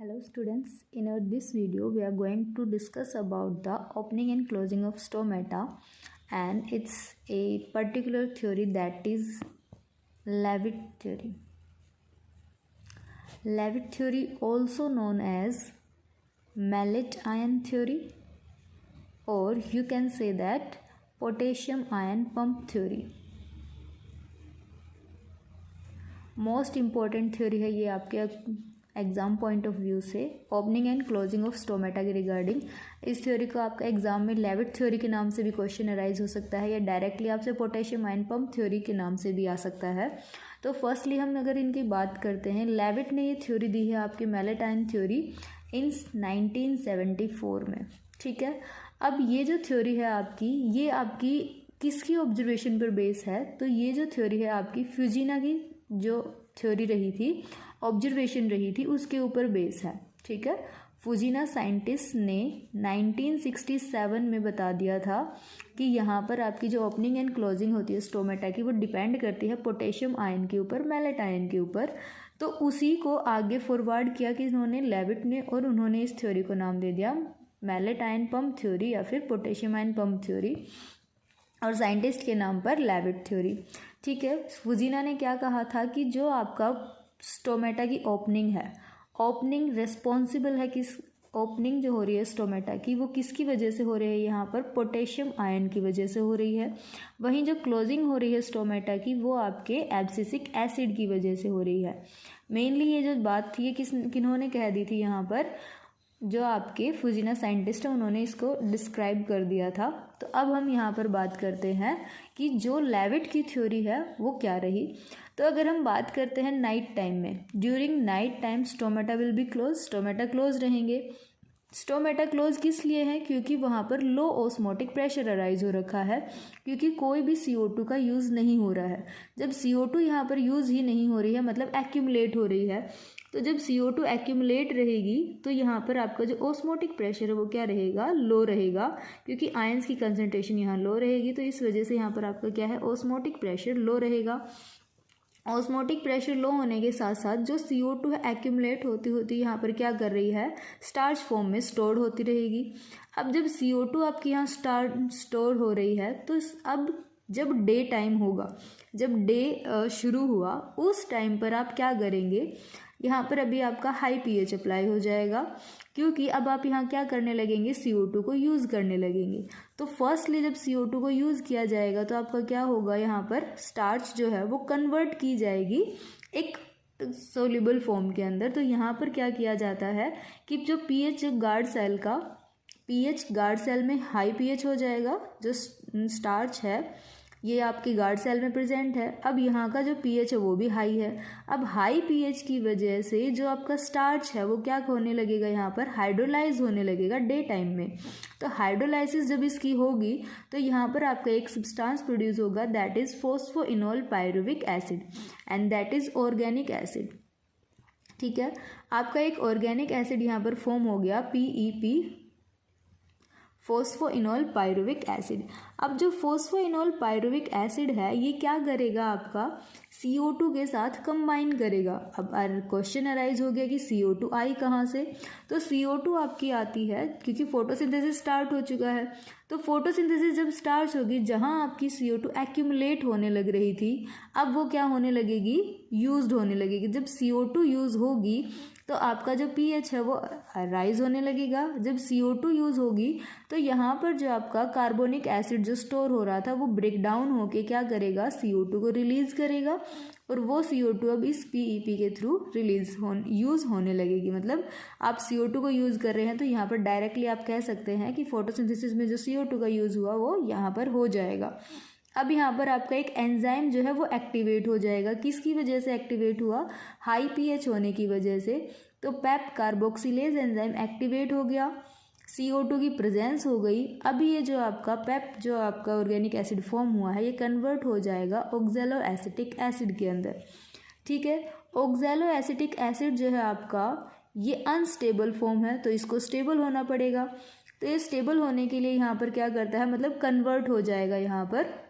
Hello students, in this video we are going to discuss about the opening and closing of stomata, and it's a particular theory that is Leavitt theory. Leavitt theory, also known as mallet ion theory, or you can say that potassium ion pump theory. Most important theory है ये आपके exam point of view से, opening and closing of stomata के regarding. इस theory को आपका exam में Levitt theory के नाम से भी क्वेश्चन अराइज हो सकता है, या डायरेक्टली आपसे पोटेशियम आयन पंप थ्योरी के नाम से भी आ सकता है। तो फर्स्टली हम अगर इनकी बात करते हैं, लेविट ने ये थ्योरी दी है आपकी मैलेट आयन थ्योरी इन 1974 में। ठीक है, अब ये जो थ्योरी है आपकी, ये आपकी किसकी ऑब्जर्वेशन पर बेस है? तो ये जो थ्योरी है आपकी फ्यूजिना की जो थ्योरी रही थी, ऑब्जर्वेशन रही थी, उसके ऊपर बेस है। ठीक है, फुजीना साइंटिस्ट ने 1967 में बता दिया था कि यहाँ पर आपकी जो ओपनिंग एंड क्लोजिंग होती है स्टोमेटा की, वो डिपेंड करती है पोटेशियम आयन के ऊपर, मैलेट आयन के ऊपर। तो उसी को आगे फॉरवर्ड किया कि इन्होंने लेविट ने, और उन्होंने इस थ्योरी को नाम दे दिया मैलेट आयन पंप थ्योरी या फिर पोटेशियम आयन पंप थ्योरी, और साइंटिस्ट के नाम पर लेविट थ्योरी। ठीक है, फुजीना ने क्या कहा था कि जो आपका स्टोमेटा की ओपनिंग है, ओपनिंग रिस्पॉन्सिबल है किस, ओपनिंग जो हो रही है स्टोमेटा की वो किसकी वजह से हो रही है? यहाँ पर पोटेशियम आयन की वजह से हो रही है। वहीं जो क्लोजिंग हो रही है स्टोमेटा की वो आपके एब्सिसिक एसिड की वजह से हो रही है। मेनली ये जो बात थी ये किन्होंने कह दी थी? यहाँ पर जो आपके फुजीना साइंटिस्ट है उन्होंने इसको डिस्क्राइब कर दिया था। तो अब हम यहाँ पर बात करते हैं कि जो लेविट की थ्योरी है वो क्या रही। तो अगर हम बात करते हैं नाइट टाइम में, during night time stomata will be close, stomata close रहेंगे। स्टोमेटा क्लोज किस लिए है? क्योंकि वहाँ पर लो ऑस्मोटिक प्रेशर अराइज हो रखा है, क्योंकि कोई भी CO2 का यूज़ नहीं हो रहा है। जब CO2 यहाँ पर यूज़ ही नहीं हो रही है, मतलब एक्यूमुलेट हो रही है, तो जब CO2 एक्यूमुलेट रहेगी तो यहाँ पर आपका जो ऑस्मोटिक प्रेशर है वो क्या रहेगा? लो रहेगा, क्योंकि आयंस की कंसंट्रेशन यहाँ लो रहेगी। तो इस वजह से यहाँ पर आपका क्या है? ऑस्मोटिक प्रेशर लो रहेगा। ऑस्मोटिक प्रेशर लो होने के साथ साथ जो CO2 है एक्यूमुलेट होती होती यहाँ पर क्या कर रही है? स्टार्च फॉर्म में स्टोर होती रहेगी। अब जब CO2 आपके यहाँ स्टोर हो रही है, तो अब जब डे टाइम होगा, जब डे शुरू हुआ, उस टाइम पर आप क्या करेंगे? यहाँ पर अभी आपका हाई pH अप्लाई हो जाएगा, क्योंकि अब आप यहाँ क्या करने लगेंगे? CO2 को यूज़ करने लगेंगे। तो फर्स्टली जब CO2 को यूज़ किया जाएगा तो आपका क्या होगा? यहाँ पर स्टार्च जो है वो कन्वर्ट की जाएगी एक सोल्यूबल फॉर्म के अंदर। तो यहाँ पर क्या किया जाता है कि जो pH गार्ड सेल का, pH गार्ड सेल में हाई pH हो जाएगा, जो स्टार्च है ये आपकी गार्ड सेल में प्रेजेंट है। अब यहाँ का जो pH है वो भी हाई है। अब हाई pH की वजह से जो आपका स्टार्च है वो क्या होने लगेगा? यहाँ पर हाइड्रोलाइज होने लगेगा डे टाइम में। तो हाइड्रोलाइसिस जब इसकी होगी तो यहाँ पर आपका एक सब्सटेंस प्रोड्यूस होगा, that is phosphoenol pyruvic acid, and that is organic acid. ठीक है, आपका एक ऑर्गेनिक एसिड यहाँ पर फॉर्म हो गया, PEP, फोस्फोइनोल पायरुविक एसिड। अब जो फोस्फोइनोल पायरुविक एसिड है ये क्या करेगा? आपका CO2 के साथ कंबाइन करेगा। अब क्वेश्चन अराइज हो गया कि CO2 आई कहाँ से? तो CO2 आपकी आती है क्योंकि फोटोसिंथेसिस स्टार्ट हो चुका है। तो फोटोसिंथेसिस जब स्टार्ट होगी, जहाँ आपकी CO2 एक्यूमुलेट होने लग रही थी, अब वो क्या होने लगेगी? यूज्ड होने लगेगी। जब CO2 यूज़ होगी तो आपका जो pH है वो राइज होने लगेगा। जब CO2 यूज़ होगी तो यहाँ पर जो आपका कार्बोनिक एसिड जो स्टोर हो रहा था वो ब्रेक डाउन होके क्या करेगा? CO2 को रिलीज़ करेगा, और वो CO2 अब इस PEP के थ्रू यूज़ होने लगेगी। मतलब आप CO2 को यूज़ कर रहे हैं तो यहाँ पर डायरेक्टली आप कह सकते हैं कि फोटोसिंथेसिस में जो CO2 का यूज़ हुआ वो यहाँ पर हो जाएगा। अब यहाँ पर आपका एक एंजाइम जो है वो एक्टिवेट हो जाएगा। किसकी वजह से एक्टिवेट हुआ? हाई pH होने की वजह से। तो पेप कार्बोक्सिलेज एंजाइम एक्टिवेट हो गया, CO2 की प्रेजेंस हो गई। अभी ये जो आपका पेप, जो आपका ऑर्गेनिक एसिड फॉर्म हुआ है, ये कन्वर्ट हो जाएगा ऑक्जेलो एसिटिक एसिड के अंदर। ठीक है, ऑक्जेलो एसिटिक एसिड जो है आपका ये अनस्टेबल फॉर्म है, तो इसको स्टेबल होना पड़ेगा। तो ये स्टेबल होने के लिए यहाँ पर क्या करता है? मतलब कन्वर्ट हो जाएगा यहाँ पर।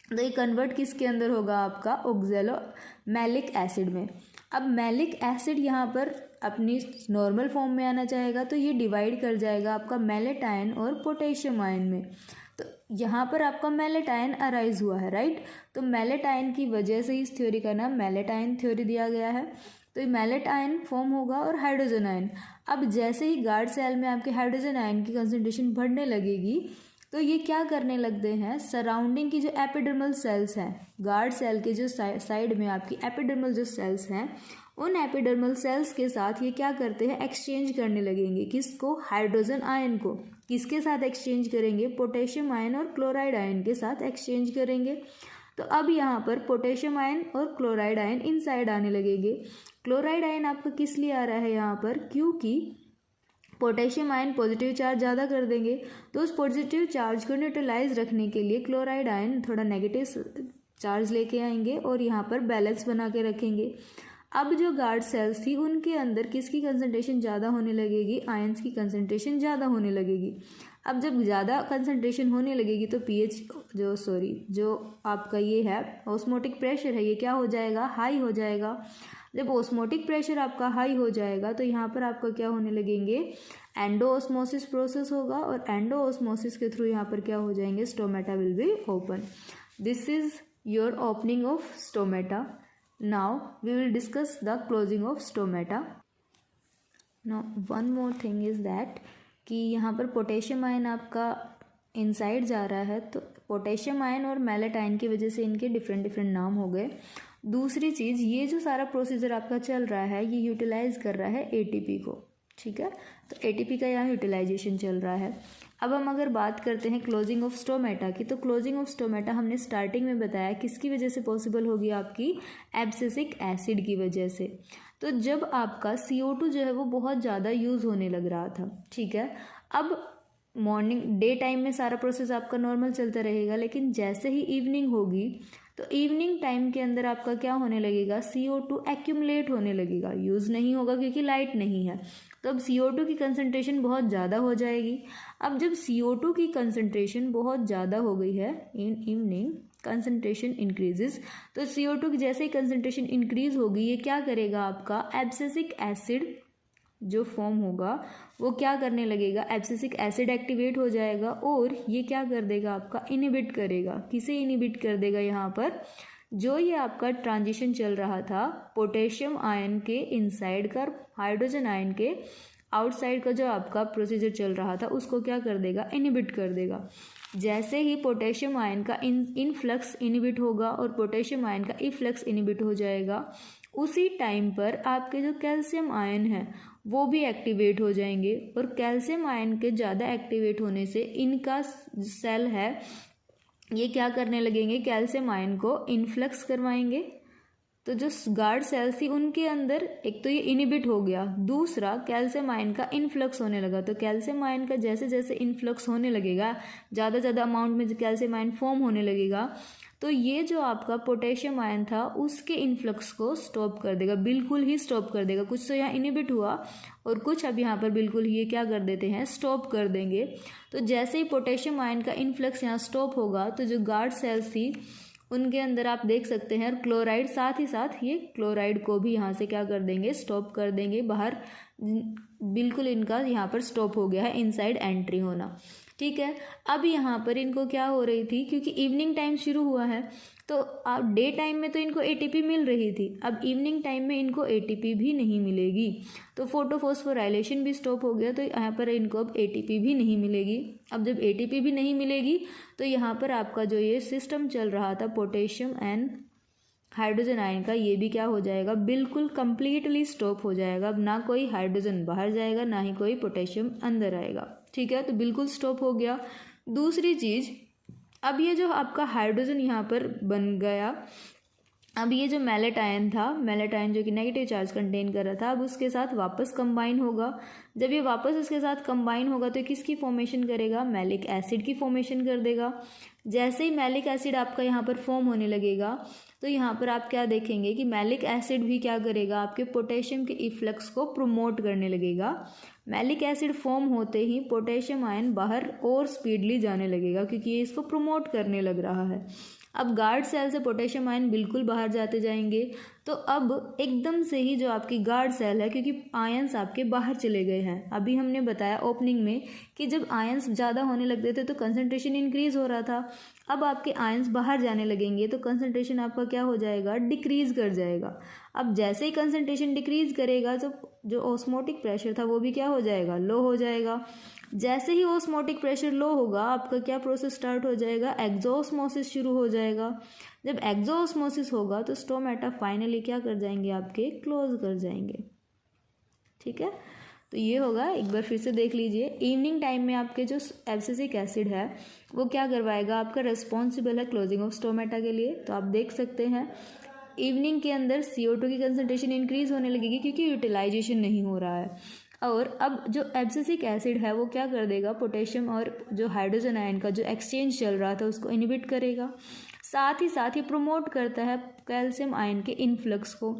तो ये कन्वर्ट किसके अंदर होगा? आपका ऑक्जेलो मैलिक एसिड में। अब मैलिक एसिड यहाँ पर अपनी नॉर्मल फॉर्म में आना चाहेगा तो ये डिवाइड कर जाएगा आपका मेलेट आयन और पोटेशियम आयन में। तो यहाँ पर आपका मेलेट आयन अराइज हुआ है, राइट। तो मेलेट आयन की वजह से इस थ्योरी का नाम मेलेट आयन थ्योरी दिया गया है। तो ये मेलेट आयन फॉर्म होगा और हाइड्रोजन आयन। अब जैसे ही गार्ड सेल में आपके हाइड्रोजन आयन की कंसंट्रेशन बढ़ने लगेगी तो ये क्या करने लगते हैं, सराउंडिंग की जो एपिडर्मल सेल्स हैं, गार्ड सेल के जो साइड में आपकी एपिडर्मल जो सेल्स हैं, उन एपिडर्मल सेल्स के साथ ये क्या करते हैं, एक्सचेंज करने लगेंगे। किसको, हाइड्रोजन आयन को। किसके साथ एक्सचेंज करेंगे, पोटेशियम आयन और क्लोराइड आयन के साथ एक्सचेंज करेंगे। तो अब यहाँ पर पोटेशियम आयन और क्लोराइड आयन इनसाइड आने लगेंगे। क्लोराइड आयन आपका किस लिए आ रहा है यहाँ पर, क्योंकि पोटेशियम आयन पॉजिटिव चार्ज ज़्यादा कर देंगे, तो उस पॉजिटिव चार्ज को न्यूट्रलाइज रखने के लिए क्लोराइड आयन थोड़ा नेगेटिव चार्ज लेके आएंगे और यहाँ पर बैलेंस बना के रखेंगे। अब जो गार्ड सेल्स थी उनके अंदर किसकी कंसंट्रेशन ज़्यादा होने लगेगी, आयंस की कंसंट्रेशन ज़्यादा होने लगेगी। अब जब ज़्यादा कंसंट्रेशन होने लगेगी तो पीएच जो आपका ये है ऑस्मोटिक प्रेशर है, ये क्या हो जाएगा, हाई हो जाएगा। जब ऑस्मोटिक प्रेशर आपका हाई हो जाएगा तो यहाँ पर आपका क्या होने लगेंगे, एंडोऑस्मोसिस प्रोसेस होगा और एंडोऑस्मोसिस के थ्रू यहाँ पर क्या हो जाएंगे, stomata will be open. This is your opening of stomata. Now we will discuss the closing of stomata. Now one more thing is that कि यहाँ पर पोटेशियम आयन आपका इनसाइड जा रहा है, तो पोटेशियम आयन और मेलेट आयन की वजह से इनके डिफरेंट नाम हो गए। दूसरी चीज़, ये जो सारा प्रोसीजर आपका चल रहा है ये यूटिलाइज कर रहा है एटीपी को, ठीक है। तो एटीपी का यहाँ यूटिलाइजेशन चल रहा है। अब हम अगर बात करते हैं क्लोजिंग ऑफ स्टोमेटा की, तो क्लोजिंग ऑफ स्टोमेटा हमने स्टार्टिंग में बताया किसकी वजह से पॉसिबल होगी, आपकी एब्सिसिक एसिड की वजह से। तो जब आपका CO2 जो है वो बहुत ज़्यादा यूज़ होने लग रहा था, ठीक है। अब मॉर्निंग डे टाइम में सारा प्रोसेस आपका नॉर्मल चलता रहेगा, लेकिन जैसे ही इवनिंग होगी तो इवनिंग टाइम के अंदर आपका क्या होने लगेगा, CO2 एक्यूमुलेट होने लगेगा, यूज़ नहीं होगा क्योंकि लाइट नहीं है। तो अब CO2 की कंसंट्रेशन बहुत ज़्यादा हो जाएगी। अब जब CO2 की कंसंट्रेशन बहुत ज़्यादा हो गई है, इन इवनिंग कंसंट्रेशन इंक्रीजेस, तो CO2 की जैसे ही कंसंट्रेशन इंक्रीज होगी ये क्या करेगा, आपका एब्सिसिक एसिड जो फॉर्म होगा वो क्या करने लगेगा, एब्सिसिक एसिड एक्टिवेट हो जाएगा और ये क्या कर देगा, आपका इनिबिट करेगा। किसे इनिबिट कर देगा, यहाँ पर जो ये आपका ट्रांजिशन चल रहा था पोटेशियम आयन के इनसाइड का हाइड्रोजन आयन के आउटसाइड का जो आपका प्रोसीजर चल रहा था उसको क्या कर देगा, इनिबिट कर देगा। जैसे ही पोटेशियम आयन का इनफ्लक्स इनिबिट होगा और पोटेशियम आयन का इफ्लक्स इनिबिट हो जाएगा, उसी टाइम पर आपके जो कैल्शियम आयन है वो भी एक्टिवेट हो जाएंगे और कैल्शियम आयन के ज़्यादा एक्टिवेट होने से इनका सेल है ये क्या करने लगेंगे, कैल्शियम आयन को इनफ्लक्स करवाएंगे। तो जो गार्ड सेल्स थी उनके अंदर एक तो ये इनिबिट हो गया, दूसरा कैल्शियम आयन का इनफ्लक्स होने लगा। तो कैल्शियम आयन का जैसे जैसे इनफ्लक्स होने लगेगा, ज़्यादा अमाउंट में कैल्शियम आयन फॉर्म होने लगेगा, तो ये जो आपका पोटेशियम आयन था उसके इनफ्लक्स को स्टॉप कर देगा, बिल्कुल ही स्टॉप कर देगा। कुछ तो यहाँ इनिबिट हुआ और कुछ अब यहाँ पर बिल्कुल ही ये क्या कर देते हैं, स्टॉप कर देंगे। तो जैसे ही पोटेशियम आयन का इनफ्लक्स यहाँ स्टॉप होगा तो जो गार्ड सेल्स थी उनके अंदर आप देख सकते हैं क्लोराइड, साथ ही साथ ये क्लोराइड को भी यहाँ से क्या कर देंगे, स्टॉप कर देंगे, बाहर बिल्कुल इनका यहाँ पर स्टॉप हो गया है इनसाइड एंट्री होना, ठीक है। अब यहाँ पर इनको क्या हो रही थी, क्योंकि इवनिंग टाइम शुरू हुआ है तो आप डे टाइम में तो इनको एटीपी मिल रही थी, अब इवनिंग टाइम में इनको एटीपी भी नहीं मिलेगी, तो फोटोफॉस्फोराइलेशन भी स्टॉप हो गया, तो यहाँ पर इनको अब एटीपी भी नहीं मिलेगी। अब जब एटीपी भी नहीं मिलेगी तो यहाँ पर आपका जो ये सिस्टम चल रहा था पोटेशियम एंड हाइड्रोजन आयन का, ये भी क्या हो जाएगा, बिल्कुल कंप्लीटली स्टॉप हो जाएगा। अब ना कोई हाइड्रोजन बाहर जाएगा ना ही कोई पोटेशियम अंदर आएगा, ठीक है। तो बिल्कुल स्टॉप हो गया। दूसरी चीज़, अब ये जो आपका हाइड्रोजन यहाँ पर बन गया, अब ये जो मेलेट आयन था, मेलेट आयन जो कि नेगेटिव चार्ज कंटेन कर रहा था, अब उसके साथ वापस कंबाइन होगा। जब ये वापस उसके साथ कंबाइन होगा तो किसकी फॉर्मेशन करेगा, मैलिक एसिड की फॉर्मेशन कर देगा। जैसे ही मैलिक एसिड आपका यहाँ पर फॉर्म होने लगेगा तो यहाँ पर आप क्या देखेंगे कि मैलिक एसिड भी क्या करेगा, आपके पोटेशियम के इफ्लक्स को प्रमोट करने लगेगा। मैलिक एसिड फॉर्म होते ही पोटेशियम आयन बाहर और स्पीडली जाने लगेगा क्योंकि ये इसको प्रमोट करने लग रहा है। अब गार्ड सेल से पोटेशियम आयन बिल्कुल बाहर जाते जाएंगे, तो अब एकदम से ही जो आपकी गार्ड सेल है, क्योंकि आयंस आपके बाहर चले गए हैं, अभी हमने बताया ओपनिंग में कि जब आयंस ज़्यादा होने लगते थे तो कंसंट्रेशन इंक्रीज़ हो रहा था। अब आपके आयंस बाहर जाने लगेंगे तो कंसंट्रेशन आपका क्या हो जाएगा, डिक्रीज़ कर जाएगा। अब जैसे ही कंसंट्रेशन डिक्रीज़ करेगा तो जो ऑस्मोटिक प्रेशर था वो भी क्या हो जाएगा, लो हो जाएगा। जैसे ही ऑस्मोटिक प्रेशर लो होगा आपका क्या प्रोसेस स्टार्ट हो जाएगा, एक्सोऑस्मोसिस शुरू हो जाएगा। जब एक्सोऑस्मोसिस होगा तो स्टोमेटा फाइनली क्या कर जाएंगे, आपके क्लोज कर जाएंगे। ठीक है, तो ये होगा, एक बार फिर से देख लीजिए। इवनिंग टाइम में आपके जो एब्सिसिक एसिड है वो क्या करवाएगा, आपका रिस्पॉन्सिबल है क्लोजिंग ऑफ स्टोमेटा के लिए। तो आप देख सकते हैं इवनिंग के अंदर CO2 की कंसंट्रेशन इंक्रीज होने लगेगी क्योंकि यूटिलाइजेशन नहीं हो रहा है। और अब जो एब्सिसिक एसिड है वो क्या कर देगा, पोटेशियम और जो हाइड्रोजन आयन का जो एक्सचेंज चल रहा था उसको इनहिबिट करेगा। साथ ही प्रमोट करता है कैल्शियम आयन के इन्फ्लक्स को।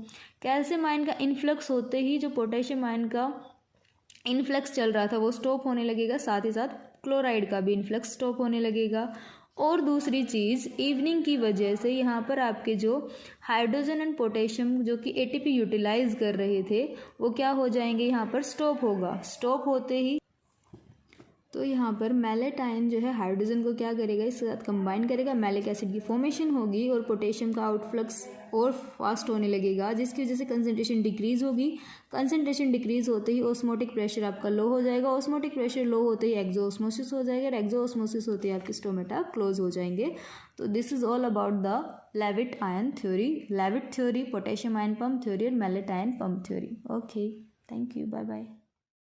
कैल्शियम आयन का इन्फ्लक्स होते ही जो पोटेशियम आयन का इन्फ्लक्स चल रहा था वो स्टॉप होने लगेगा, साथ ही साथ क्लोराइड का भी इन्फ्लक्स स्टॉप होने लगेगा। और दूसरी चीज़, इवनिंग की वजह से यहाँ पर आपके जो हाइड्रोजन एंड पोटेशियम जो कि ATP यूटिलाइज कर रहे थे वो क्या हो जाएंगे, यहाँ पर स्टॉप होगा। स्टॉप होते ही तो यहाँ पर मैलेट आयन जो है हाइड्रोजन को क्या करेगा, इसके साथ कंबाइन करेगा, मैलिक एसिड की फॉर्मेशन होगी और पोटेशियम का आउटफ्लक्स और फास्ट होने लगेगा, जिसकी वजह से कंसंट्रेशन डिक्रीज़ होगी। कंसंट्रेशन डिक्रीज़ होते ही ऑस्मोटिक प्रेशर आपका लो हो जाएगा। ऑस्मोटिक प्रेशर लो होते ही एक्सोऑस्मोसिस हो जाएगा और एक्सोऑस्मोसिस होते ही आपके स्टोमेटा क्लोज हो जाएंगे। तो this is all about the Levitt ion theory, Levitt theory, potassium ion pump theory और malate ion pump theory. Okay, thank you, bye bye.